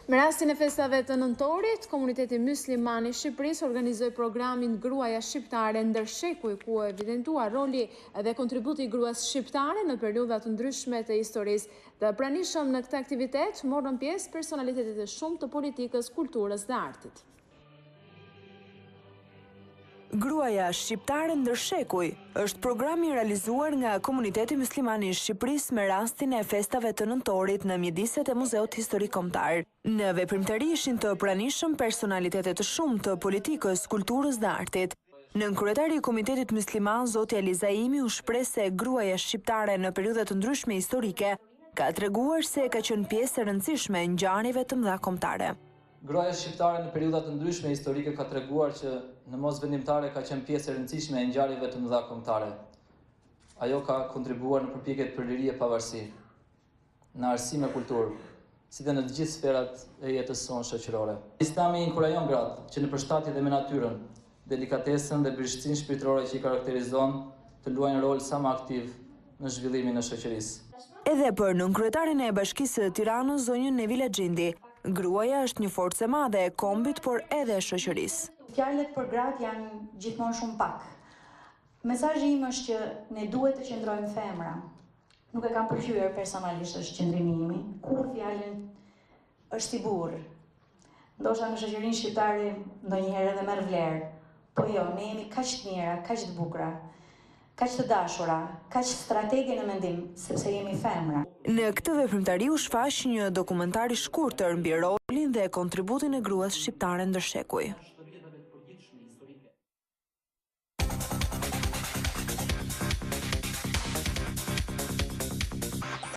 Me rastin e festave të nëntorit, komuniteti musliman i Shqipërisë organizoi programin Gruaja Shqiptare ndërshekuj, ku evidentua roli dhe kontributi i gruas shqiptare në periudha të ndryshme të historisë. Të pranishëm në këtë aktivitet morën pjesë personalitetet e shumtë të politikës, kulturës dhe artit. Gruaja Shqiptare ndërshekuj është programi realizuar nga komuniteti musliman i Shqipërisë me rastin e festave të nëntorit në mjediset e Muzeut Historik Kombëtar. Në veprimtari ishin të pranishëm personalitetet të shumtë të politikës, kulturës dhe artit. Nënkryetari i Komitetit Musliman, zoti Alizaimi, u shpreh se gruaja shqiptare në periudha të ndryshme historike ka treguar se ka qenë pjesë e rëndësishme e ngjarjeve të mëdha kombëtare. Gruaja shqiptare në periudha të ndryshme historike ka treguar që në mos vendimtare ka qenë pjesë e rëndësishme e ngjarjeve të mëdha kombëtare. Ajo ka kontribuar në përpjekjet për liri e pavarësi, në arsim e kulturë, si dhe në të gjithë sferat e jetës sonë shoqërore. Islami inkurajon gratë që në përshtatje dhe me natyrën, delikatesën dhe birështësinë shpirtërore që i karakterizon të luajnë rol sa më aktiv në zhvillimin e shoqërisë. Edhe për nënkryetarin e Bashkisë së Tiranës, zonjën Nevila Xhendi, gruaja është një forcë e madhe e kombit, por edhe e shoqërisë. Fjalët për gratë janë gjithmonë shumë pak. Mesazhi im është që ne duhet të qëndrojmë femra. Nuk e kam përhyer personalisht është qëndrimi im, kur fjalën është i burr. Ndoshta në shoqërinë shqiptare ndonjëherë edhe merr vlerë, po jo, ne jemi kaq të mira, kaq të bukura, kaq të dashura, kaq stratege në mendim, sepse jemi femra. Në këtë veprimtari u shfaq një dokumentar i shkurtër mbi rolin dhe kontributin e gruas shqiptare ndërshekuj.